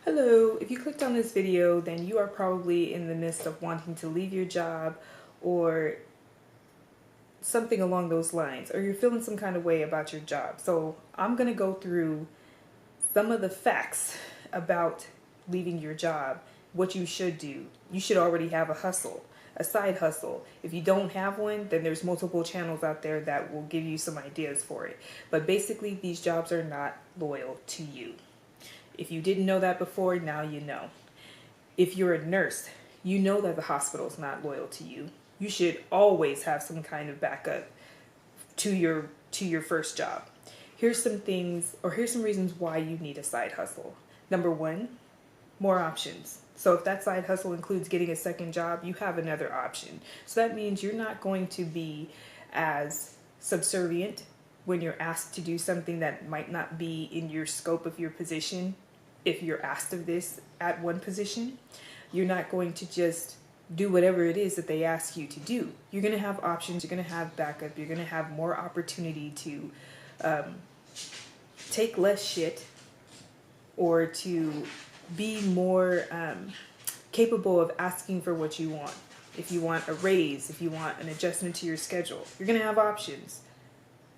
Hello, if you clicked on this video, then you are probably in the midst of wanting to leave your job or something along those lines, or you're feeling some kind of way about your job. So I'm going to go through some of the facts about leaving your job, what you should do. You should already have a hustle, a side hustle. If you don't have one, then there's multiple channels out there that will give you some ideas for it. But basically, these jobs are not loyal to you. If you didn't know that before, now you know. If you're a nurse, you know that the hospital is not loyal to you. You should always have some kind of backup to your first job. Here's some things, or here's some reasons why you need a side hustle. Number one, more options. So if that side hustle includes getting a second job, you have another option. So that means you're not going to be as subservient when you're asked to do something that might not be in your scope of your position. If you're asked of this at one position, you're not going to just do whatever it is that they ask you to do. You're going to have options, you're going to have backup, you're going to have more opportunity to take less shit, or to be more capable of asking for what you want. If you want a raise, if you want an adjustment to your schedule, you're going to have options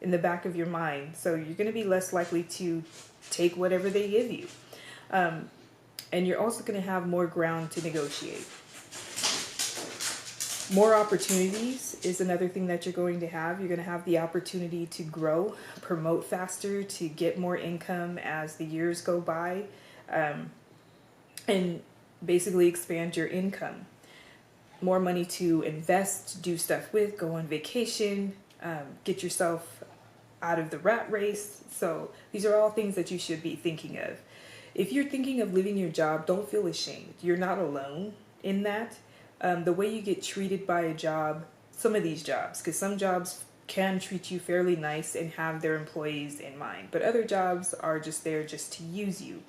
in the back of your mind. So you're going to be less likely to take whatever they give you. And you're also going to have more ground to negotiate. More opportunities is another thing that you're going to have. You're going to have the opportunity to grow, promote faster, to get more income as the years go by, and basically expand your income. More money to invest, do stuff with, go on vacation, get yourself out of the rat race. So these are all things that you should be thinking of. If you're thinking of leaving your job, don't feel ashamed. You're not alone in that. The way you get treated by a job, some of these jobs, because some jobs can treat you fairly nice and have their employees in mind, but other jobs are just there just to use you.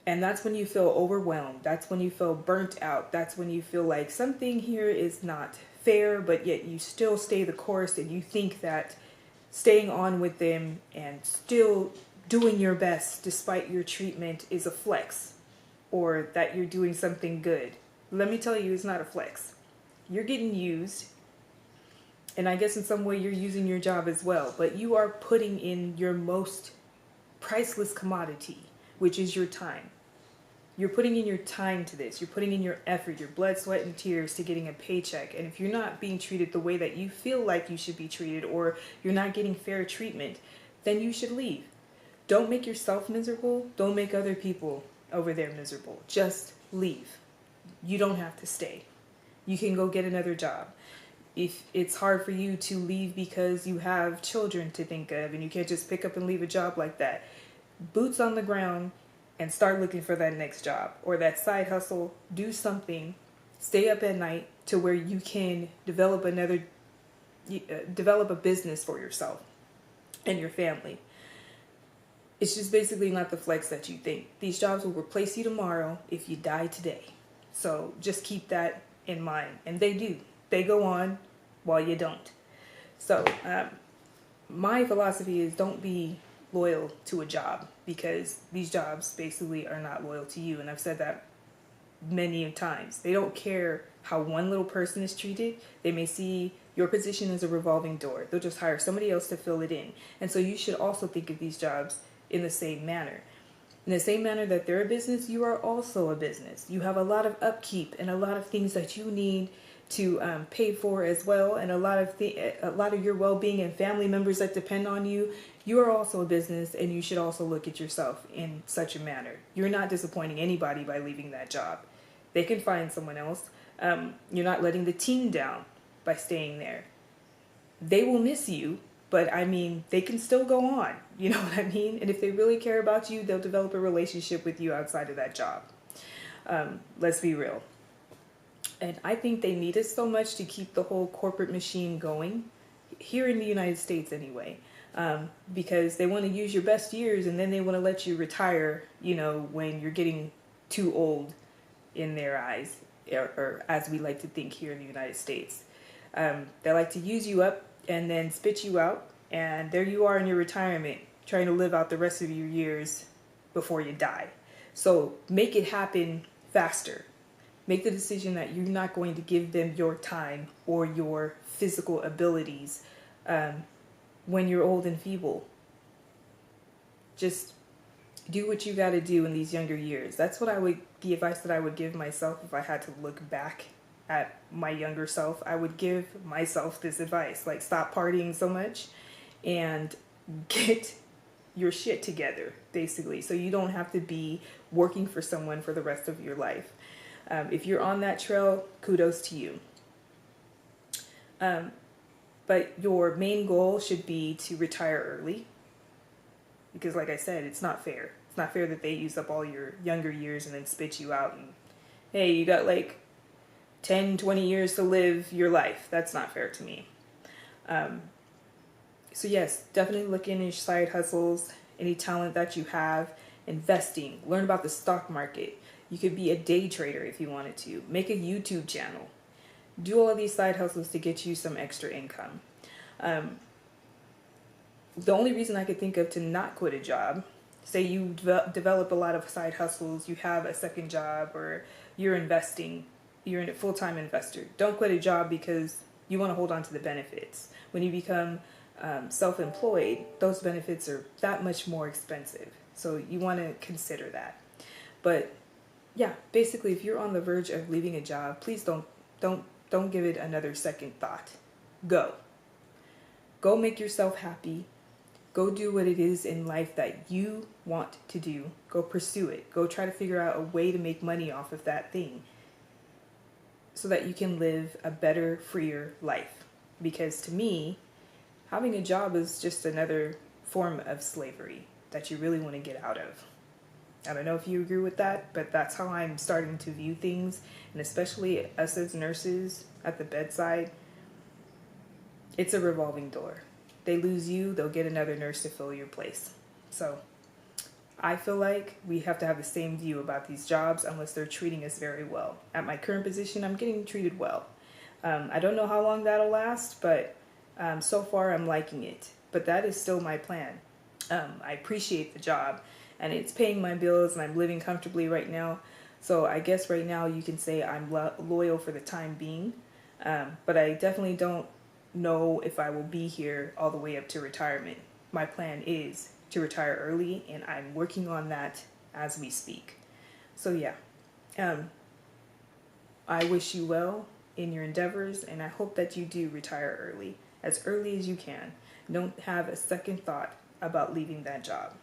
And that's when you feel overwhelmed. That's when you feel burnt out. That's when you feel like something here is not fair, but yet you still stay the course and you think that staying on with them and still doing your best despite your treatment is a flex, or that you're doing something good. Let me tell you, it's not a flex. You're getting used, and I guess in some way you're using your job as well, but you are putting in your most priceless commodity, which is your time. You're putting in your time to this. You're putting in your effort, your blood, sweat, and tears to getting a paycheck. And if you're not being treated the way that you feel like you should be treated, or you're not getting fair treatment, then you should leave. Don't make yourself miserable. Don't make other people over there miserable. Just leave. You don't have to stay. You can go get another job. If it's hard for you to leave because you have children to think of and you can't just pick up and leave a job like that, boots on the ground and start looking for that next job or that side hustle. Do something. Stay up at night to where you can develop a business for yourself and your family. It's just basically not the flex that you think. These jobs will replace you tomorrow if you die today. So just keep that in mind. And they do. They go on while you don't. So my philosophy is don't be loyal to a job, because these jobs basically are not loyal to you. And I've said that many times. They don't care how one little person is treated. They may see your position as a revolving door. They'll just hire somebody else to fill it in. And so you should also think of these jobs in the same manner. In the same manner that they're a business, you are also a business. You have a lot of upkeep and a lot of things that you need to pay for as well, and a lot of your well-being and family members that depend on you. You are also a business, and you should also look at yourself in such a manner. You're not disappointing anybody by leaving that job. They can find someone else. You're not letting the team down by staying there. They will miss you, but I mean, they can still go on. You know what I mean? And if they really care about you, they'll develop a relationship with you outside of that job. Let's be real. And I think they need us so much to keep the whole corporate machine going, here in the United States anyway, because they want to use your best years and then they want to let you retire, when you're getting too old in their eyes, or as we like to think here in the United States. They like to use you up and then spit you out, and there you are in your retirement trying to live out the rest of your years before you die. So make it happen faster. Make the decision that you're not going to give them your time or your physical abilities when you're old and feeble. Just do what you got to do in these younger years. That's what the advice that I would give myself if I had to look back at my younger self. I would give myself this advice, like stop partying so much and get your shit together, basically, so you don't have to be working for someone for the rest of your life. If you're on that trail, kudos to you. But your main goal should be to retire early, because like I said, it's not fair. It's not fair that they use up all your younger years and then spit you out and, hey, you got like 10, 20 years to live your life. That's not fair to me. So yes, definitely look into your side hustles, any talent that you have, investing, learn about the stock market. You could be a day trader if you wanted to. Make a YouTube channel. Do all of these side hustles to get you some extra income. The only reason I could think of to not quit a job, say you develop a lot of side hustles, you have a second job, or you're investing, you're a full-time investor. Don't quit a job because you want to hold on to the benefits. When you become self-employed, those benefits are that much more expensive. So you want to consider that. But yeah, basically, if you're on the verge of leaving a job, please don't give it another second thought. Go make yourself happy. Go do what it is in life that you want to do. Go pursue it. Go try to figure out a way to make money off of that thing so that you can live a better, freer life. Because to me, having a job is just another form of slavery that you really want to get out of. I don't know if you agree with that, but that's how I'm starting to view things. And especially us as nurses at the bedside, it's a revolving door. They lose you, they'll get another nurse to fill your place. So I feel like we have to have the same view about these jobs unless they're treating us very well. At my current position, I'm getting treated well. I don't know how long that'll last, but so far I'm liking it. But that is still my plan. I appreciate the job, and it's paying my bills, and I'm living comfortably right now. So I guess right now you can say I'm loyal for the time being. But I definitely don't know if I will be here all the way up to retirement. My plan is to retire early, and I'm working on that as we speak. So yeah, I wish you well in your endeavors, and I hope that you do retire early as you can. Don't have a second thought about leaving that job.